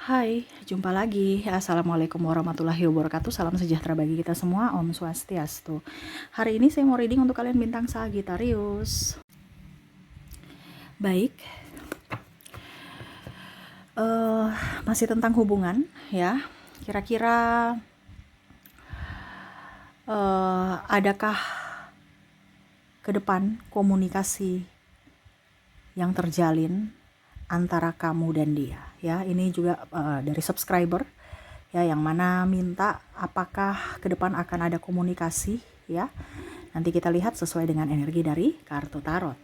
Hai, jumpa lagi. Assalamualaikum warahmatullahi wabarakatuh. Salam sejahtera bagi kita semua. Om Swastiastu. Hari ini saya mau reading untuk kalian bintang Sagittarius. Baik, masih tentang hubungan ya. Kira-kira adakah ke depan komunikasi yang terjalin antara kamu dan dia ya. Ini juga dari subscriber ya, yang mana minta apakah ke depan akan ada komunikasi ya. Nanti kita lihat sesuai dengan energi dari kartu tarot.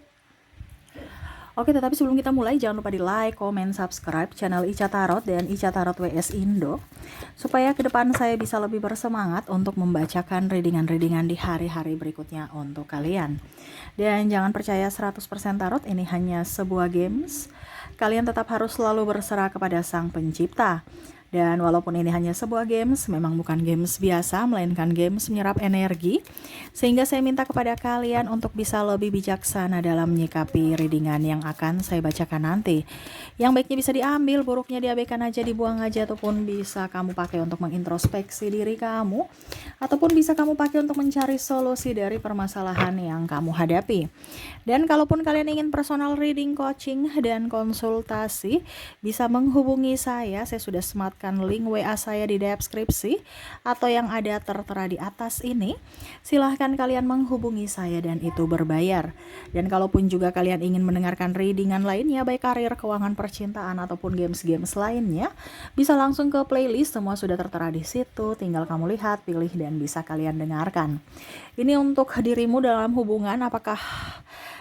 Oke, tetapi sebelum kita mulai, jangan lupa di like, comment, subscribe channel Ica Tarot dan Ica Tarot WS Indo, supaya ke depan saya bisa lebih bersemangat untuk membacakan readingan-readingan di hari-hari berikutnya untuk kalian. Dan jangan percaya 100% tarot, ini hanya sebuah games. Kalian tetap harus selalu berserah kepada Sang Pencipta. Dan walaupun ini hanya sebuah games, memang bukan games biasa, melainkan games menyerap energi. Sehingga saya minta kepada kalian untuk bisa lebih bijaksana dalam menyikapi readingan yang akan saya bacakan nanti. Yang baiknya bisa diambil, buruknya diabaikan aja, dibuang aja, ataupun bisa kamu pakai untuk mengintrospeksi diri kamu, ataupun bisa kamu pakai untuk mencari solusi dari permasalahan yang kamu hadapi. Dan kalaupun kalian ingin personal reading, coaching, dan konsultasi, bisa menghubungi saya sudah sematkan link WA saya di deskripsi atau yang ada tertera di atas ini. Silahkan kalian menghubungi saya dan itu berbayar. Dan kalaupun juga kalian ingin mendengarkan readingan lainnya, baik karir, keuangan, percintaan, ataupun games-games lainnya, bisa langsung ke playlist, semua sudah tertera di situ. Tinggal kamu lihat, pilih, dan bisa kalian dengarkan. Ini untuk dirimu dalam hubungan, apakah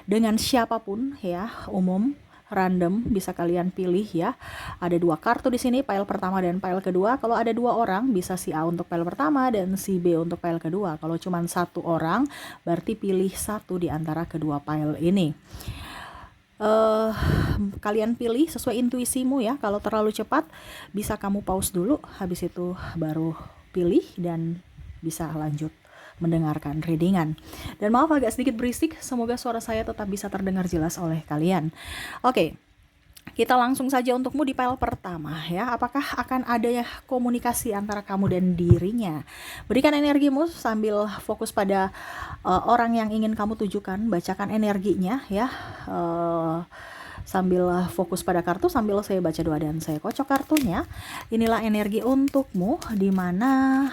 dengan siapapun ya, umum, random, bisa kalian pilih ya. Ada dua kartu di sini, pile pertama dan pile kedua. Kalau ada dua orang, bisa si A untuk pile pertama dan si B untuk pile kedua. Kalau cuma satu orang, berarti pilih satu di antara kedua pile ini. Kalian pilih sesuai intuisimu ya. Kalau terlalu cepat, bisa kamu pause dulu, habis itu baru pilih dan bisa lanjut mendengarkan readingan. Dan maaf agak sedikit berisik, semoga suara saya tetap bisa terdengar jelas oleh kalian. Oke, kita langsung saja untukmu di pile pertama ya. Apakah akan ada ya komunikasi antara kamu dan dirinya? Berikan energimu sambil fokus pada orang yang ingin kamu tujukan. Bacakan energinya ya. Sambil fokus pada kartu, sambil saya baca doa dan saya kocok kartunya. Inilah energi untukmu, di mana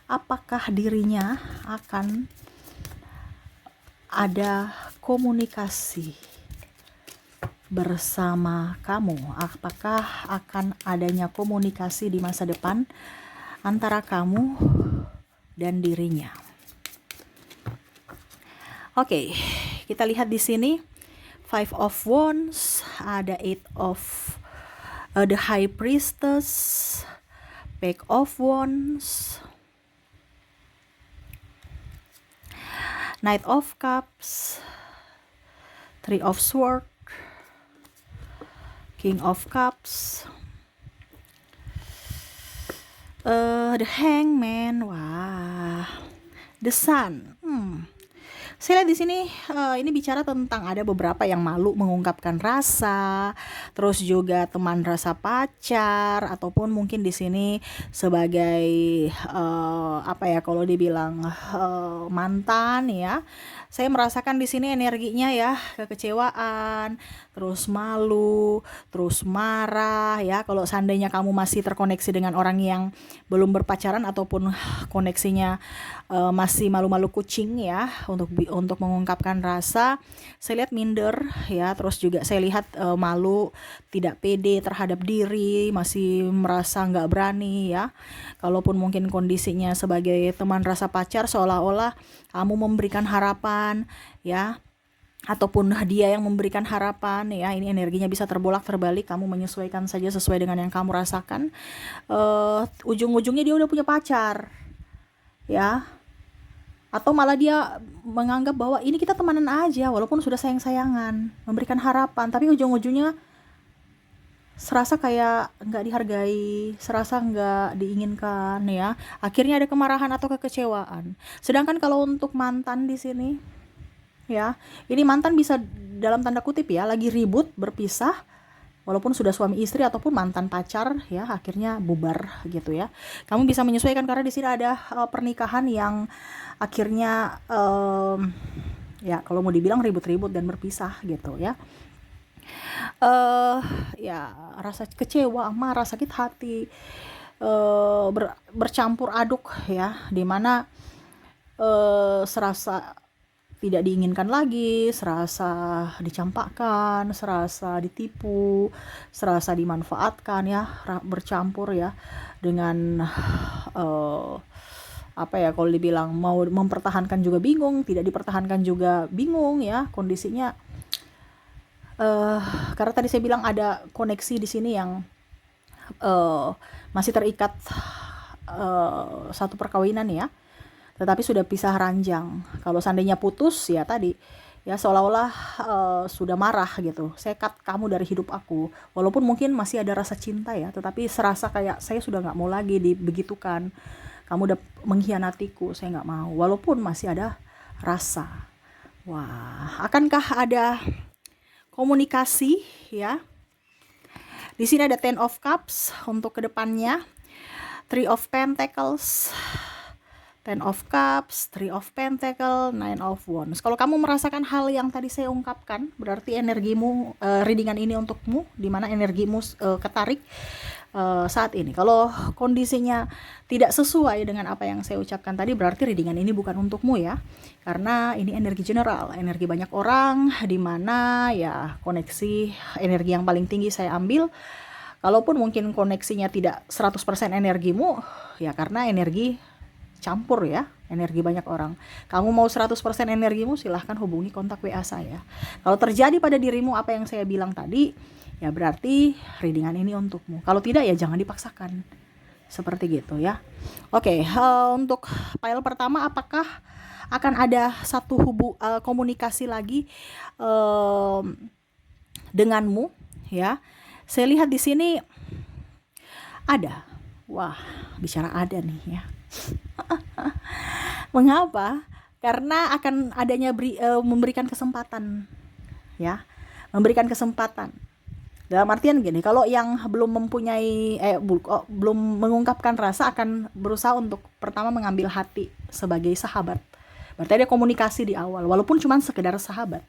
apakah dirinya akan ada komunikasi bersama kamu? Apakah akan adanya komunikasi di masa depan antara kamu dan dirinya? Oke, kita lihat di sini Five of Wands, ada Eight of the High Priestess, Page of Wands, Knight of Cups, Three of Swords, King of Cups, the Hangman, wah, the Sun. Saya lihat di sini ini bicara tentang ada beberapa yang malu mengungkapkan rasa, terus juga teman rasa pacar, ataupun mungkin di sini sebagai apa ya, kalau dibilang mantan ya. Saya merasakan di sini energinya ya, kekecewaan, terus malu, terus marah ya. Kalau seandainya kamu masih terkoneksi dengan orang yang belum berpacaran ataupun koneksinya masih malu-malu kucing ya, untuk mengungkapkan rasa, saya lihat minder ya. Terus juga saya lihat malu, tidak pede terhadap diri, masih merasa nggak berani ya. Kalaupun mungkin kondisinya sebagai teman rasa pacar, seolah-olah kamu memberikan harapan ya, ataupun dia yang memberikan harapan ya. Ini energinya bisa terbolak terbalik, kamu menyesuaikan saja sesuai dengan yang kamu rasakan. Ujung-ujungnya dia udah punya pacar ya, atau malah dia menganggap bahwa ini kita temenan aja walaupun sudah sayang-sayangan, memberikan harapan, tapi ujung-ujungnya serasa kayak nggak dihargai, serasa nggak diinginkan ya. Akhirnya ada kemarahan atau kekecewaan. Sedangkan kalau untuk mantan di sini ya, ini mantan bisa dalam tanda kutip ya, lagi ribut, berpisah, walaupun sudah suami istri ataupun mantan pacar ya, akhirnya bubar gitu ya. Kamu bisa menyesuaikan karena di sini ada pernikahan yang akhirnya ya kalau mau dibilang ribut-ribut dan berpisah gitu ya. Ya rasa kecewa, marah, sakit hati, bercampur aduk ya, dimana serasa tidak diinginkan lagi, serasa dicampakkan, serasa ditipu, serasa dimanfaatkan ya, bercampur ya dengan apa ya, kalau dibilang mau mempertahankan juga bingung, tidak dipertahankan juga bingung ya kondisinya. Karena tadi saya bilang ada koneksi di sini yang masih terikat satu perkawinan ya, tetapi sudah pisah ranjang. Kalau seandainya putus ya tadi ya seolah-olah sudah marah gitu, saya cut kamu dari hidup aku, walaupun mungkin masih ada rasa cinta ya, tetapi serasa kayak saya sudah nggak mau lagi dibegitukan, kamu udah mengkhianatiku, saya nggak mau, walaupun masih ada rasa. Wah, akankah ada komunikasi ya? Di sini ada Ten of Cups untuk kedepannya, Three of Pentacles, Ten of Cups, Three of Pentacles, Nine of Wands. Kalau kamu merasakan hal yang tadi saya ungkapkan, berarti energimu, readingan ini untukmu, dimana energimu ketarik saat ini. Kalau kondisinya tidak sesuai dengan apa yang saya ucapkan tadi, berarti readingan ini bukan untukmu ya, karena ini energi general, energi banyak orang, dimana ya koneksi energi yang paling tinggi saya ambil. Kalaupun mungkin koneksinya tidak 100% energimu, ya karena energi campur ya, energi banyak orang. Kamu mau 100% energimu, silahkan hubungi kontak WA saya. Kalau terjadi pada dirimu apa yang saya bilang tadi, ya berarti readingan ini untukmu. Kalau tidak ya jangan dipaksakan. Seperti gitu ya. Oke, untuk pile pertama, apakah akan ada satu komunikasi lagi denganmu ya? Saya lihat di sini ada. Wah, bicara ada nih ya. Mengapa? Karena akan adanya memberikan kesempatan ya, memberikan kesempatan. Dalam artian gini, kalau yang belum mempunyai belum mengungkapkan rasa akan berusaha untuk pertama mengambil hati sebagai sahabat. Berarti ada komunikasi di awal, walaupun cuma sekedar sahabat.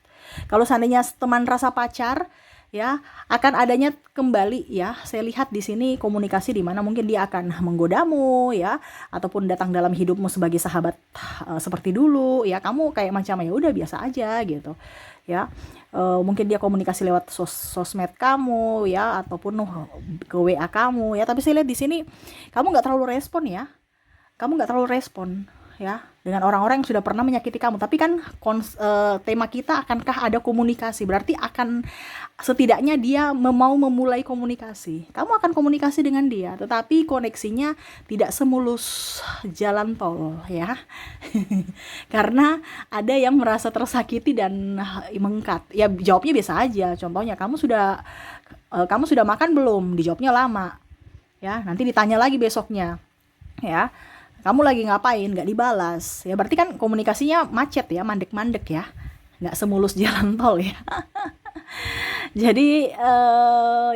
Kalau seandainya teman rasa pacar, ya akan adanya kembali ya, saya lihat di sini komunikasi di mana mungkin dia akan menggodamu ya, ataupun datang dalam hidupmu sebagai sahabat seperti dulu ya, kamu kayak macam ya udah biasa aja gitu ya. Mungkin dia komunikasi lewat sosmed kamu ya, ataupun ke WA kamu ya, tapi saya lihat di sini kamu nggak terlalu respon ya, kamu nggak terlalu respon ya dengan orang-orang yang sudah pernah menyakiti kamu. Tapi kan tema kita akankah ada komunikasi, berarti akan setidaknya dia mau memulai komunikasi. Kamu akan komunikasi dengan dia, tetapi koneksinya tidak semulus jalan tol ya. Karena ada yang merasa tersakiti dan mengkat. Ya jawabnya biasa aja. Contohnya kamu sudah makan belum? Dijawabnya lama. Ya, nanti ditanya lagi besoknya. Ya. Kamu lagi ngapain, nggak dibalas ya, berarti kan komunikasinya macet ya, mandek-mandek ya, nggak semulus jalan tol ya. Jadi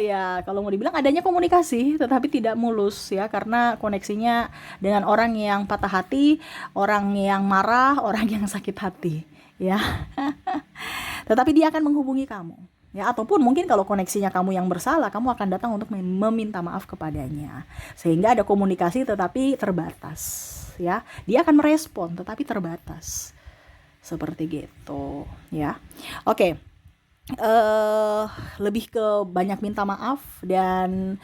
ya kalau mau dibilang adanya komunikasi tetapi tidak mulus ya, karena koneksinya dengan orang yang patah hati, orang yang marah, orang yang sakit hati ya. Tetapi dia akan menghubungi kamu ya, ataupun mungkin kalau koneksinya kamu yang bersalah, kamu akan datang untuk meminta maaf kepadanya, sehingga ada komunikasi tetapi terbatas ya. Dia akan merespon tetapi terbatas, seperti gitu ya. Oke, lebih ke banyak minta maaf dan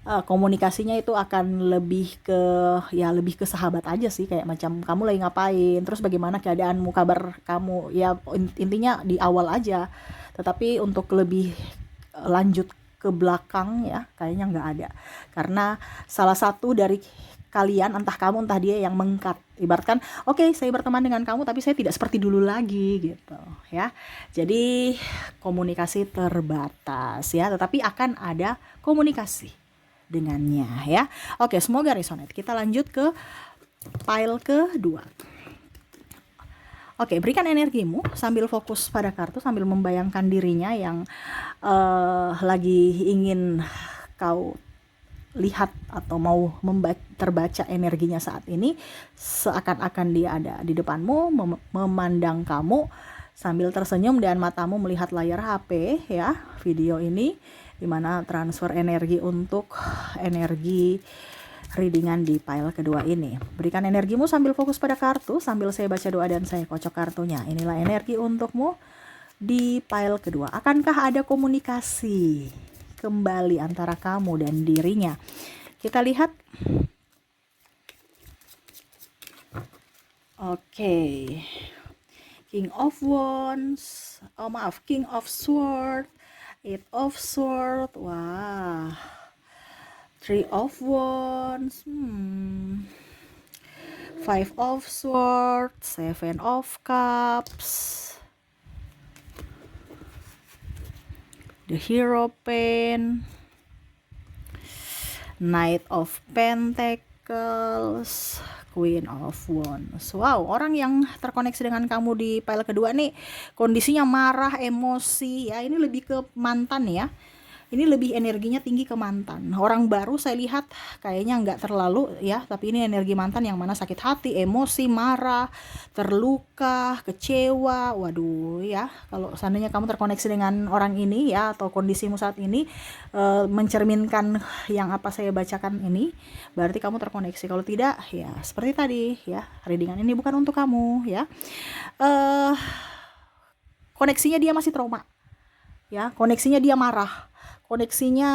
komunikasinya itu akan lebih ke sahabat aja sih, kayak macam kamu lagi ngapain, terus bagaimana keadaanmu, kabar kamu ya, intinya di awal aja. Tetapi untuk lebih lanjut ke belakang ya kayaknya nggak ada, karena salah satu dari kalian, entah kamu entah dia, yang mengkat. Ibaratkan, oke, saya berteman dengan kamu tapi saya tidak seperti dulu lagi gitu ya. Jadi komunikasi terbatas ya, tetapi akan ada komunikasi dengannya ya. Oke, semoga resonate. Kita lanjut ke pile kedua. Oke, berikan energimu sambil fokus pada kartu, sambil membayangkan dirinya yang lagi ingin kau lihat atau mau terbaca energinya saat ini, seakan-akan dia ada di depanmu, memandang kamu sambil tersenyum dan matamu melihat layar HP ya, video ini dimana transfer energi untuk energi readingan di pile kedua ini. Berikan energimu sambil fokus pada kartu, sambil saya baca doa dan saya kocok kartunya. Inilah energi untukmu di pile kedua. Akankah ada komunikasi kembali antara kamu dan dirinya? Kita lihat. Oke. King of Wands. Oh maaf, King of Swords. Eight of Swords. Wah. Three of Wands. Five of Swords. Seven of Cups. The Hierophant, Knight of Pentacles, Queen of Wands. Wow, orang yang terkoneksi dengan kamu di pile kedua nih kondisinya marah, emosi ya. Ini lebih ke mantan ya. Ini lebih energinya tinggi ke mantan. Orang baru saya lihat kayaknya nggak terlalu ya, tapi ini energi mantan yang mana sakit hati, emosi, marah, terluka, kecewa. Waduh ya, kalau seandainya kamu terkoneksi dengan orang ini ya, atau kondisimu saat ini mencerminkan yang apa saya bacakan ini, berarti kamu terkoneksi. Kalau tidak ya seperti tadi ya, readingan ini bukan untuk kamu ya. Koneksinya dia masih trauma ya, koneksinya dia marah, koneksinya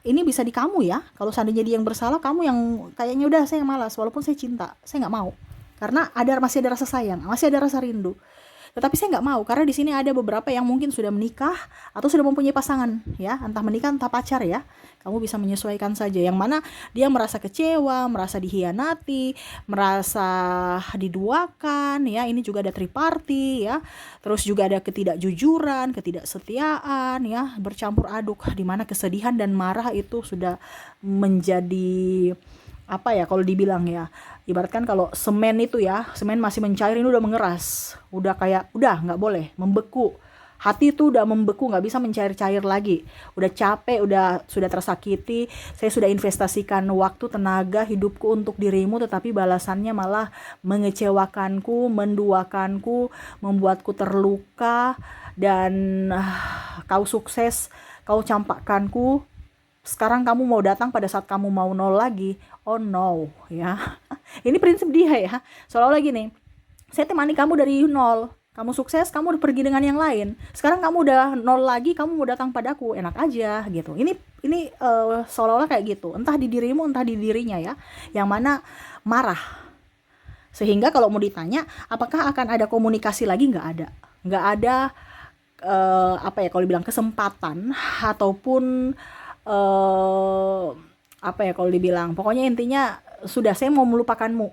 ini bisa di kamu ya. Kalau seandainya dia yang bersalah, kamu yang kayaknya udah saya malas, walaupun saya cinta, saya nggak mau karena masih ada rasa sayang, masih ada rasa rindu. Tetapi saya nggak mau karena di sini ada beberapa yang mungkin sudah menikah atau sudah mempunyai pasangan ya, entah menikah entah pacar ya. Kamu bisa menyesuaikan saja yang mana dia merasa kecewa, merasa dihianati, merasa diduakan ya. Ini juga ada triparty ya. Terus juga ada ketidakjujuran, ketidaksetiaan ya, bercampur aduk di mana kesedihan dan marah itu sudah menjadi apa ya, kalau dibilang ya, ibaratkan kalau semen itu ya, semen masih mencair, ini udah mengeras, udah kayak udah nggak boleh, membeku. Hati itu udah membeku, nggak bisa mencair-cair lagi, udah capek, sudah tersakiti. Saya sudah investasikan waktu, tenaga, hidupku untuk dirimu, tetapi balasannya malah mengecewakanku, menduakanku, membuatku terluka, dan kau sukses, kau campakkanku. Sekarang kamu mau datang pada saat kamu mau nol lagi. Oh no ya. Ini prinsip dia ya. Seolah-olah gini, saya temani kamu dari nol, kamu sukses, kamu udah pergi dengan yang lain. Sekarang kamu udah nol lagi, kamu mau datang padaku, enak aja gitu. Ini seolah-olah kayak gitu. Entah di dirimu, entah di dirinya ya, yang mana marah. Sehingga kalau mau ditanya, apakah akan ada komunikasi lagi? Nggak ada apa ya, kalau dibilang kesempatan ataupun apa ya, kalau dibilang, pokoknya intinya sudah, saya mau melupakanmu,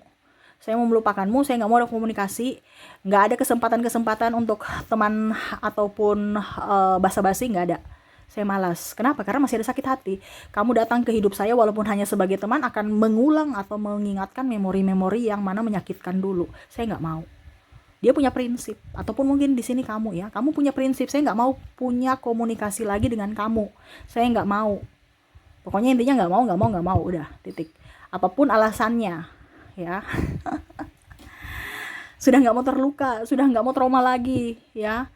saya nggak mau ada komunikasi, nggak ada kesempatan untuk teman ataupun basa-basi, nggak ada. Saya malas. Kenapa? Karena masih ada sakit hati. Kamu datang ke hidup saya walaupun hanya sebagai teman, akan mengulang atau mengingatkan memori-memori yang mana menyakitkan dulu. Saya nggak mau. Dia punya prinsip, ataupun mungkin di sini kamu ya, kamu punya prinsip, saya nggak mau punya komunikasi lagi dengan kamu, saya nggak mau. Pokoknya intinya nggak mau, udah titik. Apapun alasannya ya. Sudah nggak mau terluka, sudah nggak mau trauma lagi ya,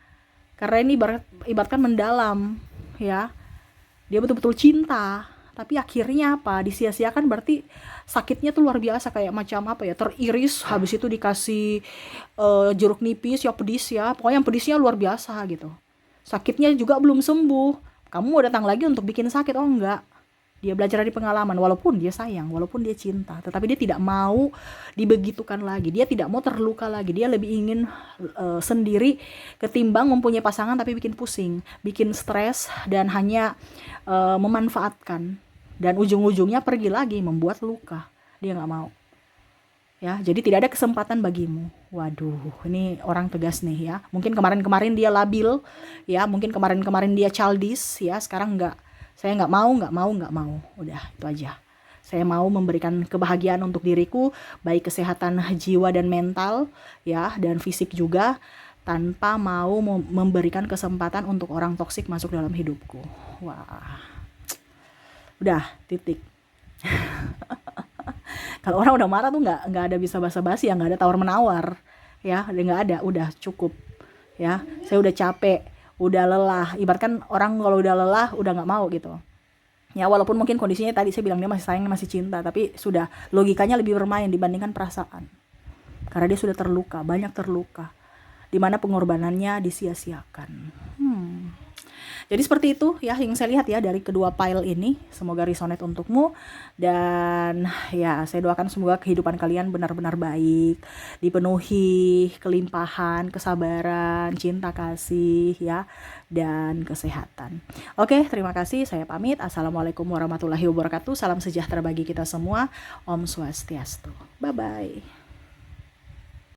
karena ini ibaratkan mendalam ya. Dia betul-betul cinta, tapi akhirnya apa, disia-siakan. Berarti sakitnya tuh luar biasa, kayak macam apa ya, teriris, habis itu dikasih jeruk nipis ya, pedis ya, pokoknya yang pedisnya luar biasa gitu. Sakitnya juga belum sembuh, kamu mau datang lagi untuk bikin sakit? Oh enggak. Dia belajar dari pengalaman, walaupun dia sayang, walaupun dia cinta, tetapi dia tidak mau dibegitukan lagi, dia tidak mau terluka lagi, dia lebih ingin sendiri ketimbang mempunyai pasangan tapi bikin pusing, bikin stres, dan hanya memanfaatkan, dan ujung-ujungnya pergi lagi membuat luka. Dia nggak mau ya, jadi tidak ada kesempatan bagimu. Waduh, ini orang tegas nih ya. Mungkin kemarin-kemarin dia labil ya, mungkin kemarin-kemarin dia childish ya, sekarang enggak. Saya nggak mau. Udah, itu aja. Saya mau memberikan kebahagiaan untuk diriku, baik kesehatan jiwa dan mental, ya, dan fisik juga, tanpa mau memberikan kesempatan untuk orang toksik masuk dalam hidupku. Wah, udah titik. Kalau orang udah marah tuh nggak ada bisa basa-basi, ya nggak ada tawar menawar, ya, nggak ada, udah cukup, ya. Saya udah capek, udah lelah. Ibaratkan orang kalau udah lelah udah nggak mau gitu. Ya, walaupun mungkin kondisinya tadi saya bilang dia masih sayang, masih cinta, tapi sudah logikanya lebih bermain dibandingkan perasaan. Karena dia sudah terluka, banyak terluka, dimana pengorbanannya disia-siakan. Jadi seperti itu ya yang saya lihat ya dari kedua file ini. Semoga resonate untukmu, dan ya saya doakan semoga kehidupan kalian benar-benar baik, dipenuhi kelimpahan, kesabaran, cinta kasih ya, dan kesehatan. Oke, terima kasih, saya pamit. Assalamualaikum warahmatullahi wabarakatuh. Salam sejahtera bagi kita semua. Om Swastiastu. Bye bye.